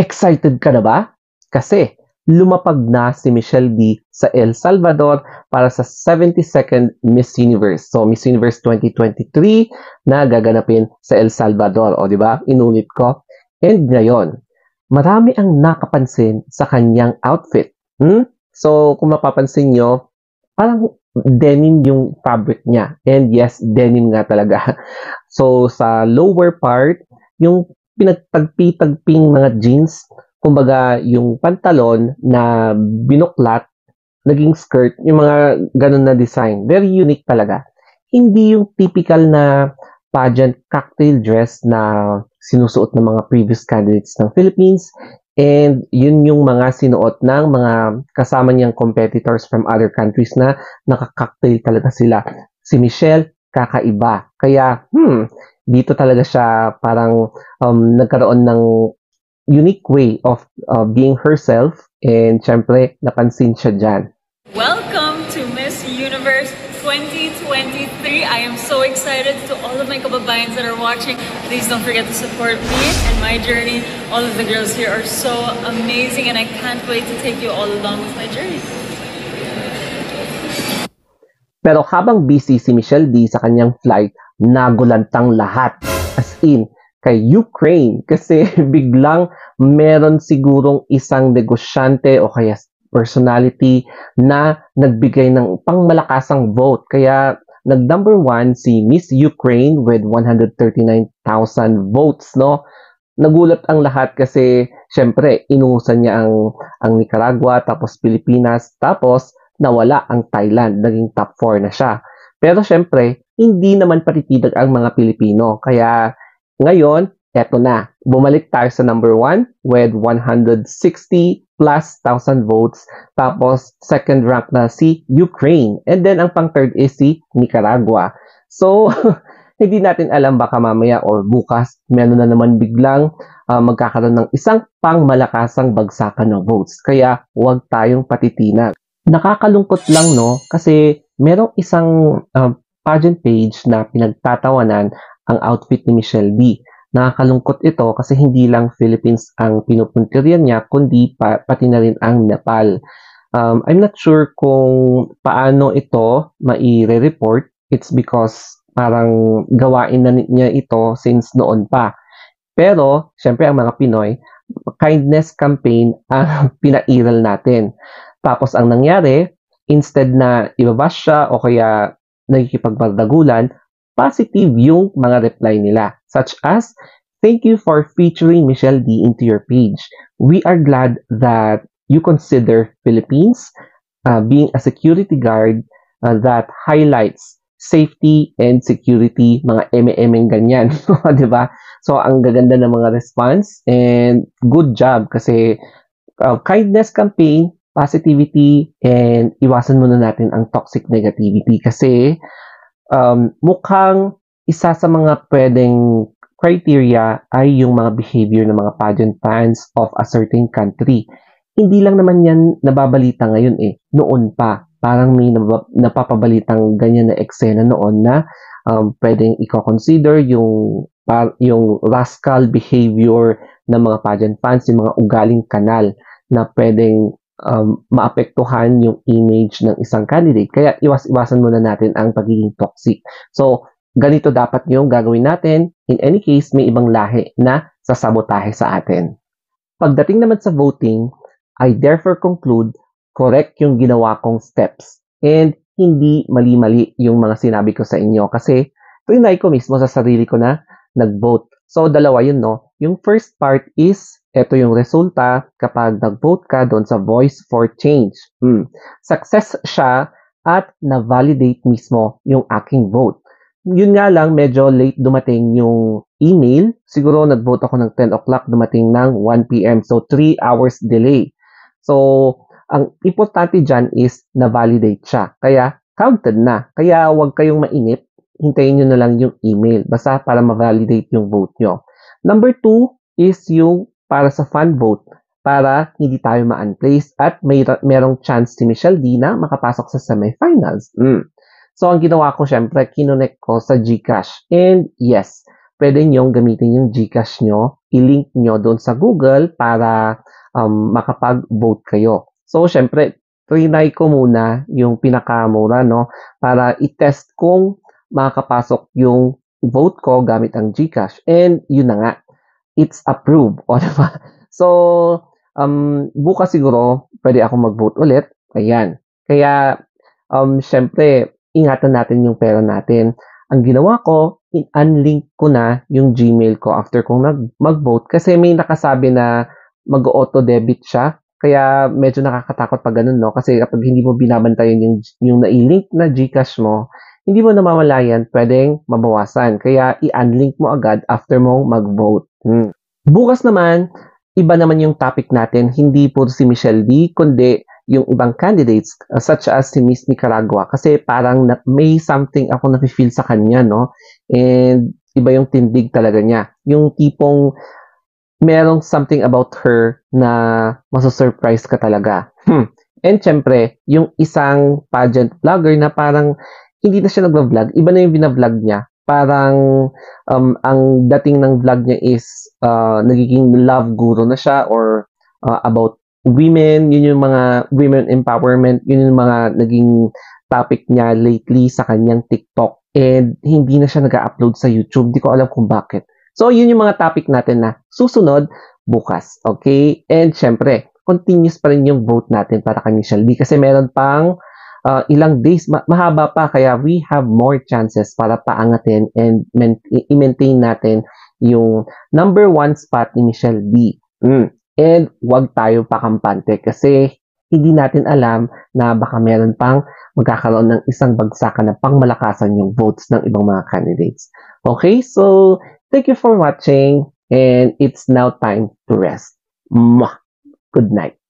Excited ka na ba? Kasi lumapag na si Michelle D sa El Salvador para sa 72nd Miss Universe. So, Miss Universe 2023 na gaganapin sa El Salvador. O, di ba? Inulit ko. And ngayon, marami ang nakapansin sa kanyang outfit. So, kung mapapansin nyo, parang denim yung fabric niya. And yes, denim nga talaga. So, sa lower part, yung pinagtagpi-tagping mga jeans, kumbaga yung pantalon na binuklat, naging skirt, yung mga ganun na design. Very unique talaga. Hindi yung typical na pageant cocktail dress na sinusuot ng mga previous candidates ng Philippines. And yun yung mga sinuot ng mga kasama niyang competitors from other countries na naka-cocktail talaga sila. Si Michelle, kakaiba. Kaya, dito talaga siya parang nagkaroon ng unique way of being herself, and syempre napansin siya dyan. Welcome to Miss Universe 2023. I am so excited. To all of my kababayans that are watching, please don't forget to support me and my journey. All of the girls here are so amazing and I can't wait to take you all along with my journey. Pero habang busy si Michelle D sa kanyang flight, nagulantang lahat. As in, kay Ukraine. Kasi biglang meron sigurong isang negosyante o kaya personality na nagbigay ng pangmalakasang vote. Kaya nag-number 1 si Miss Ukraine with 139,000 votes, no? Nagulat ang lahat kasi syempre inuusan niya ang Nicaragua, tapos Pilipinas, tapos nawala ang Thailand, naging top 4 na siya. Pero syempre, hindi naman patitidag ang mga Pilipino. Kaya ngayon, eto na. Bumalik tayo sa number 1 with 160 plus thousand votes. Tapos, second rank na si Ukraine. And then, ang pang third is si Nicaragua. So, hindi natin alam baka mamaya or bukas, meron na naman biglang magkakaroon ng isang pangmalakasang bagsakan ng votes. Kaya, huwag tayong patitinag. Nakakalungkot lang, no? Kasi merong isang pageant page na pinagtatawanan ang outfit ni Michelle D. Nakakalungkot ito kasi hindi lang Philippines ang pinupuntiryan niya, kundi pati na rin ang Nepal. I'm not sure kung paano ito mai-report. It's because parang gawain na niya ito since noon pa. Pero, syempre ang mga Pinoy, kindness campaign ang pinairal natin. Tapos ang nangyari, instead na ibabash siya o kaya nagkikipagbardagulan, positive yung mga reply nila. Such as, thank you for featuring Michelle D into your page. We are glad that you consider Philippines being a security guard that highlights safety and security, mga eme-emeng ganyan. Diba? So, ang gaganda ng mga response and good job kasi kindness campaign, positivity, and iwasan muna natin ang toxic negativity kasi mukhang isa sa mga pwedeng criteria ay yung mga behavior ng mga pageant fans of a certain country. Hindi lang naman yan nababalita ngayon noon pa. Parang may napapabalitang ganyan na eksena noon na pwedeng i-consider yung rascal behavior ng mga pageant fans, yung mga ugaling kanal na pwedeng maapektuhan yung image ng isang candidate. Kaya iwasan muna natin ang pagiging toxic. So, ganito dapat yung gagawin natin. In any case, may ibang lahi na sasabotahe sa atin. Pagdating naman sa voting, I therefore conclude correct yung ginawa kong steps and hindi mali-mali yung mga sinabi ko sa inyo kasi trinay ko mismo sa sarili ko na nag-vote. So, dalawa yun, no? Yung first part is, ito yung resulta kapag nag-vote ka doon sa Voice for Change. Success siya at na-validate mismo yung aking vote. Yun nga lang, medyo late dumating yung email. Siguro nag-vote ako ng 10 o'clock, dumating ng 1 p.m. So, 3 hours delay. So, ang importante dyan is na-validate siya. Kaya, counted na. Kaya, huwag kayong mainip. Hintayin nyo na lang yung email. Basta para ma-validate yung vote nyo. Number 2 is yung para sa fan vote. Para hindi tayo ma-unplace at merong chance si Michelle D na makapasok sa semifinals. So, ang ginawa ko, syempre, kinonect ko sa GCash. And yes, pwede nyong gamitin yung GCash nyo, i-link nyo doon sa Google para makapag-vote kayo. So, syempre, trinay ko muna yung pinakamura, no? Para i-test kung makakapasok yung vote ko gamit ang GCash. And yun na nga, it's approved. O, diba? So, bukas siguro, pwede ako mag-vote ulit. Ayan. Kaya, syempre, ingatan natin yung pera natin. Ang ginawa ko, unlink ko na yung Gmail ko after kong mag-vote kasi may nakasabi na mag-auto debit siya. Kaya medyo nakakatakot pag ganun, no? Kasi kapag hindi mo binabantayan yung na-link na GCash mo, hindi mo namamalayan, pwedeng mabawasan. Kaya i-unlink mo agad after mong mag-vote. Bukas naman, iba naman yung topic natin. Hindi puro si Michelle D, kundi yung ibang candidates such as si Miss Nicaragua. Kasi parang may something ako na-feel sa kanya, no? And iba yung tindig talaga niya. Yung tipong merong something about her na masasurprise ka talaga. And syempre, yung isang pageant vlogger na parang hindi na siya nag-vlog, iba na yung bina-vlog niya. Parang ang dating ng vlog niya is nagiging love guru na siya or about women, yun yung mga women empowerment, yun yung mga naging topic niya lately sa kanyang TikTok. And hindi na siya nag-upload sa YouTube. Di ko alam kung bakit. So, yun yung mga topic natin na susunod bukas. Okay? And syempre, continuous pa rin yung vote natin para kay Michelle D. Kasi meron pang ilang days, mahaba pa. Kaya we have more chances para paangatin and i-maintain natin yung number 1 spot ni Michelle D. And wag tayo pakampante kasi hindi natin alam na baka meron pang magkakaroon ng isang bagsakan na pangmalakasan yung votes ng ibang mga candidates. Okay, so thank you for watching and it's now time to rest. Mwah! Good night.